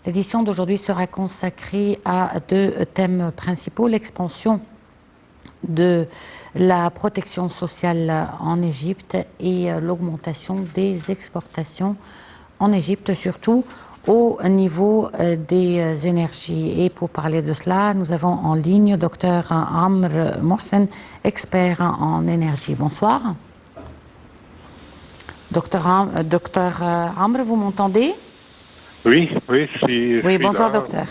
L'édition d'aujourd'hui sera consacrée à deux thèmes principaux, l'expansion de la protection sociale en Égypte et l'augmentation des exportations en Égypte, surtout au niveau des énergies. Et pour parler de cela, nous avons en ligne Dr Amr Mohsen, expert en énergie. Bonsoir. Docteur Amr, vous m'entendez? Oui, je suis bonsoir, là. docteur.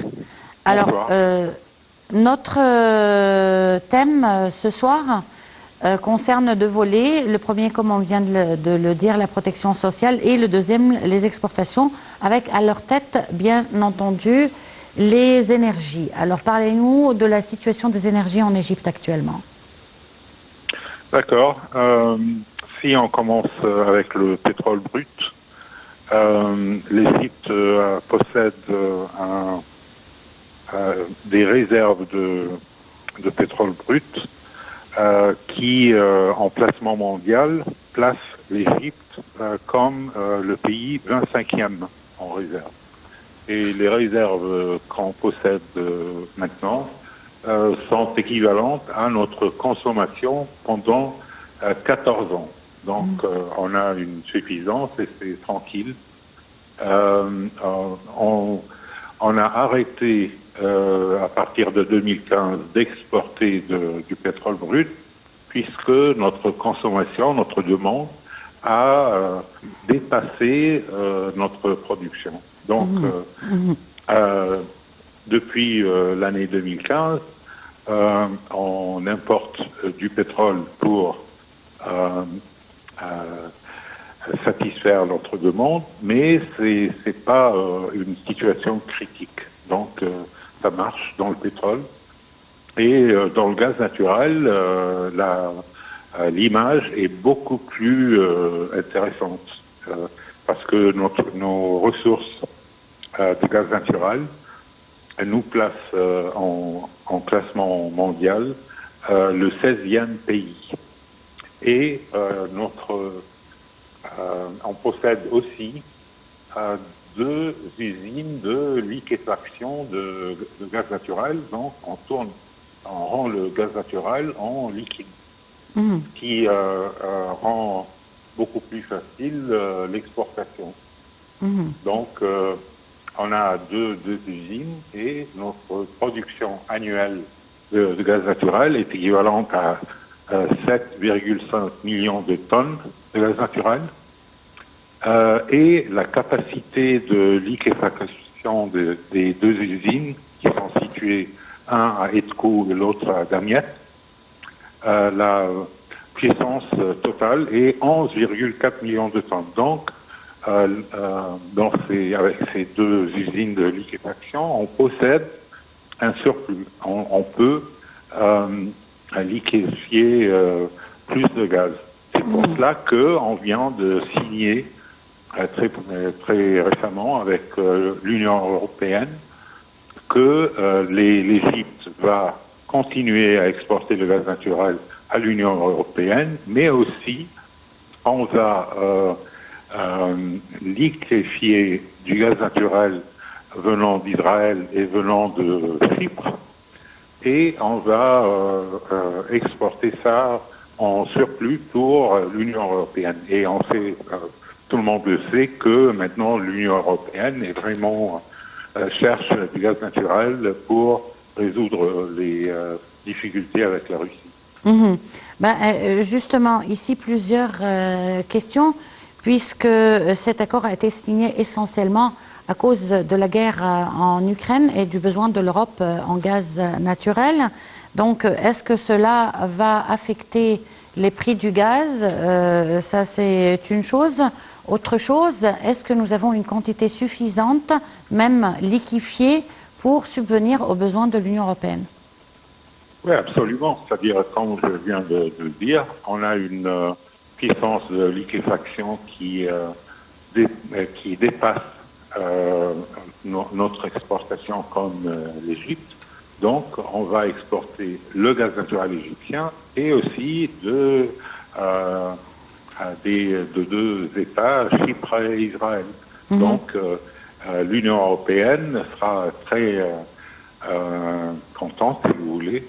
Alors, Bonsoir. notre thème ce soir concerne deux volets. Le premier, comme on vient de le dire, la protection sociale, et le deuxième, les exportations, avec à leur tête, bien entendu, les énergies. Alors, parlez-nous de la situation des énergies en Égypte actuellement. D'accord. Si on commence avec le pétrole brut, l'Égypte possède des réserves de pétrole brut qui, en placement mondial, place l'Égypte comme le pays 25e en réserve. Et les réserves qu'on possède maintenant sont équivalentes à notre consommation pendant 14 ans. Donc, on a une suffisance et c'est tranquille. On a arrêté à partir de 2015 d'exporter du pétrole brut puisque notre consommation, notre demande a dépassé notre production. Donc, depuis l'année 2015, on importe du pétrole pour satisfaire notre demande, mais c'est pas une situation critique. Donc, ça marche dans le pétrole. Et dans le gaz naturel, l'image est beaucoup plus intéressante parce que nos ressources de gaz naturel nous placent en classement mondial le 16e pays. Et on possède aussi deux usines de liquéfaction de gaz naturel. Donc, on rend le gaz naturel en liquide, qui rend beaucoup plus facile l'exportation. Donc, on a deux usines et notre production annuelle de gaz naturel est équivalente à 7,5 millions de tonnes de gaz naturel. Et la capacité de liquéfaction des deux usines qui sont situées, un à Etko et l'autre à Damiette, la puissance totale est 11,4 millions de tonnes. Donc, avec ces deux usines de liquéfaction, on possède un surplus. On peut liquéfier plus de gaz. C'est pour cela qu'on vient de signer très récemment avec l'Union européenne que l'Égypte va continuer à exporter le gaz naturel à l'Union européenne, mais aussi on va liquéfier du gaz naturel venant d'Israël et venant de Chypre, et on va exporter ça en surplus pour l'Union européenne. Et on sait, tout le monde le sait, que maintenant l'Union européenne est vraiment cherche du gaz naturel pour résoudre les difficultés avec la Russie. Justement, ici plusieurs questions, puisque cet accord a été signé essentiellement à cause de la guerre en Ukraine et du besoin de l'Europe en gaz naturel. Donc, est-ce que cela va affecter les prix du gaz? Ça, c'est une chose. Autre chose, est-ce que nous avons une quantité suffisante, même liquéfiée, pour subvenir aux besoins de l'Union européenne? Oui, absolument. C'est-à-dire, comme je viens de le dire, on a une puissance de liquéfaction qui dépasse notre exportation comme l'Égypte. Donc, on va exporter le gaz naturel égyptien et aussi de deux États, Chypre et Israël. Donc, l'Union européenne sera très contente, si vous voulez,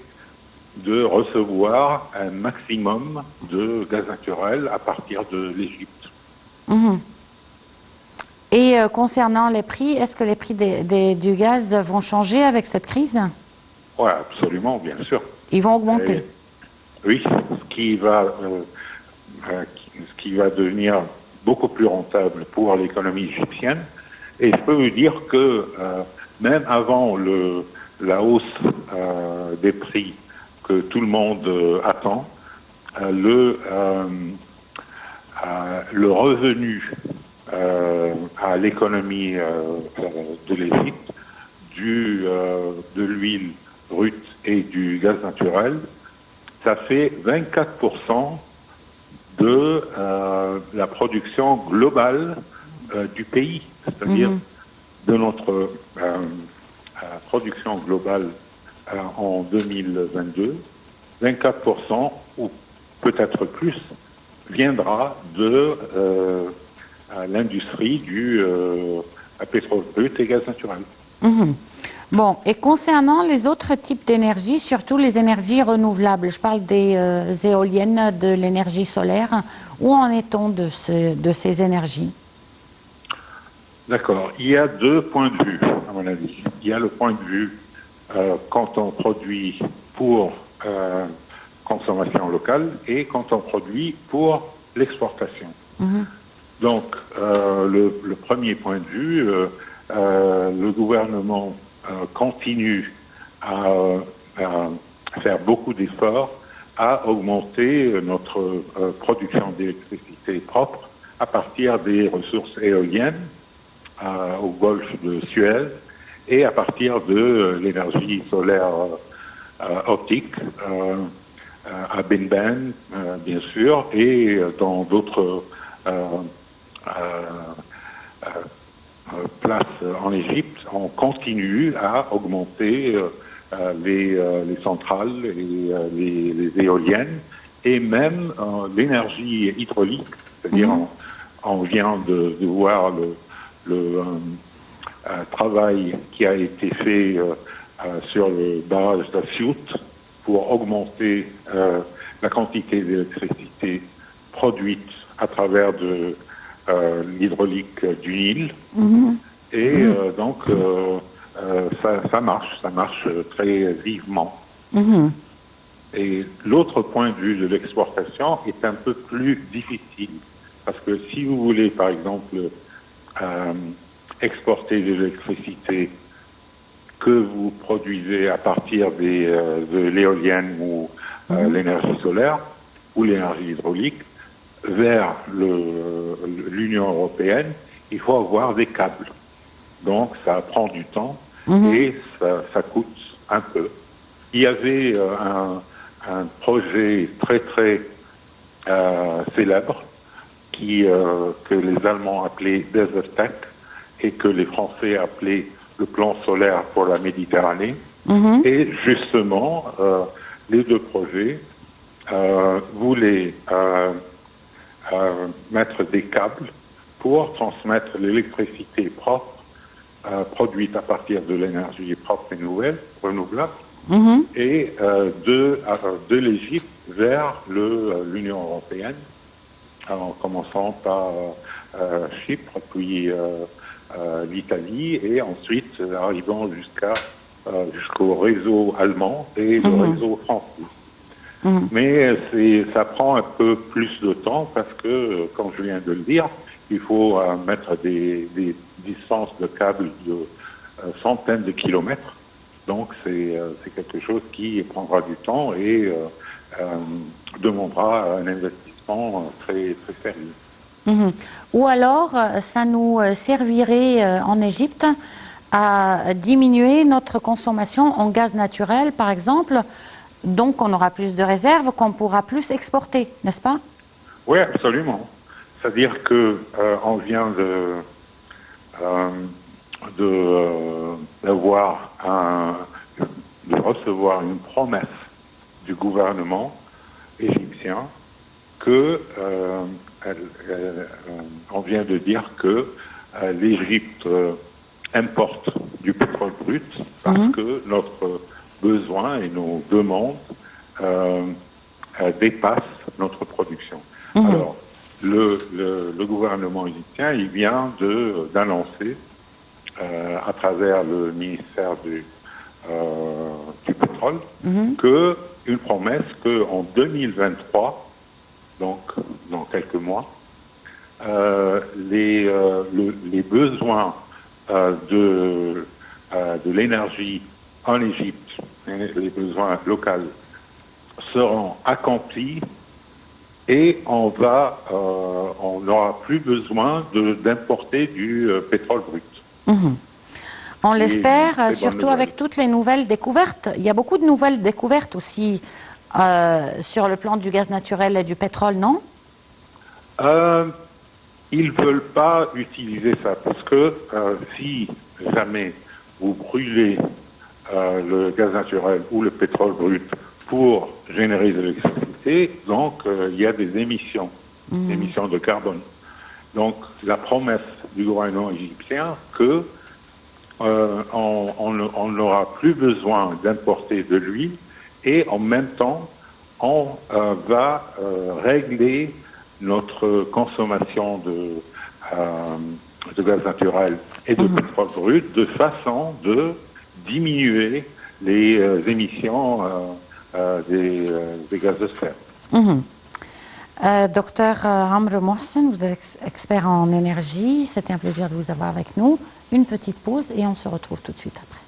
de recevoir un maximum de gaz naturel à partir de l'Égypte. Mhm. Et concernant les prix, est-ce que les prix du gaz vont changer avec cette crise? Oui, absolument, bien sûr. Ils vont augmenter. Oui, ce qui va devenir beaucoup plus rentable pour l'économie égyptienne. Et je peux vous dire que même avant la hausse des prix que tout le monde attend, le revenu à l'économie de l'Égypte de l'huile brute et du gaz naturel, ça fait 24% de la production globale du pays, c'est-à-dire de notre production globale en 2022, 24% ou peut-être plus viendra de l'industrie du pétrole brut et gaz naturel. Mhm. Bon, et concernant les autres types d'énergie, surtout les énergies renouvelables, je parle des éoliennes, de l'énergie solaire, où en est-on de ces énergies? D'accord. Il y a deux points de vue, à mon avis. Il y a le point de vue quand on produit pour consommation locale et quand on produit pour l'exportation. Donc, le premier point de vue, le gouvernement continue à faire beaucoup d'efforts à augmenter notre production d'électricité propre à partir des ressources éoliennes au golfe de Suez et à partir de l'énergie solaire optique à Benben, bien sûr, et dans d'autres places en Égypte. On continue à augmenter les centrales et les éoliennes et même l'énergie hydraulique, c'est-à-dire on vient de voir le travail qui a été fait sur le barrage d'Assiout pour augmenter la quantité d'électricité produite à travers de l'hydraulique du Nil. Et donc ça marche très vivement. Et l'autre point de vue de l'exportation est un peu plus difficile parce que si vous voulez par exemple exporter de l'électricité que vous produisez à partir de l'éolienne ou l'énergie solaire ou l'énergie hydraulique vers l'Union européenne, il faut avoir des câbles. Donc ça prend du temps et ça coûte un peu. Il y avait un projet très très célèbre que les Allemands appelaient Desertec et que les Français appelaient le plan solaire pour la Méditerranée. Et justement, les deux projets voulaient mettre des câbles pour transmettre l'électricité propre produite à partir de l'énergie propre et renouvelable et de l'Égypte vers l'Union européenne, en commençant par Chypre, puis l'Italie, et ensuite arrivant jusqu'au réseau allemand et le réseau français. Mais ça prend un peu plus de temps parce que, comme je viens de le dire, il faut mettre des distances de câbles de centaines de kilomètres. Donc c'est quelque chose qui prendra du temps et demandera un investissement très, très sérieux. Ou alors, ça nous servirait en Égypte à diminuer notre consommation en gaz naturel, par exemple. Donc, on aura plus de réserves qu'on pourra plus exporter, n'est-ce pas? Oui, absolument. C'est-à-dire que on vient de recevoir une promesse du gouvernement égyptien que on vient de dire que l'Égypte importe du pétrole brut parce que notre besoin et nos demandes dépassent notre production. Alors, le gouvernement égyptien, il vient d'annoncer à travers le ministère du pétrole une promesse qu'en 2023, donc dans quelques mois, les besoins de l'énergie en Égypte, les besoins locaux, seront accomplis et on n'aura plus besoin d'importer du pétrole brut. On l'espère, surtout avec toutes les nouvelles découvertes. Il y a beaucoup de nouvelles découvertes aussi sur le plan du gaz naturel et du pétrole, non? Ils ne veulent pas utiliser ça parce que si jamais vous brûlez le gaz naturel ou le pétrole brut pour générer de l'électricité, donc il y a des émissions de carbone. Donc la promesse du gouvernement égyptien que on n'aura plus besoin d'importer de l'huile et en même temps on va régler notre consommation de gaz naturel et de pétrole brut de façon de diminuer les émissions des gaz de serre. Docteur Amr Mohsen, vous êtes expert en énergie. C'était un plaisir de vous avoir avec nous. Une petite pause et on se retrouve tout de suite après.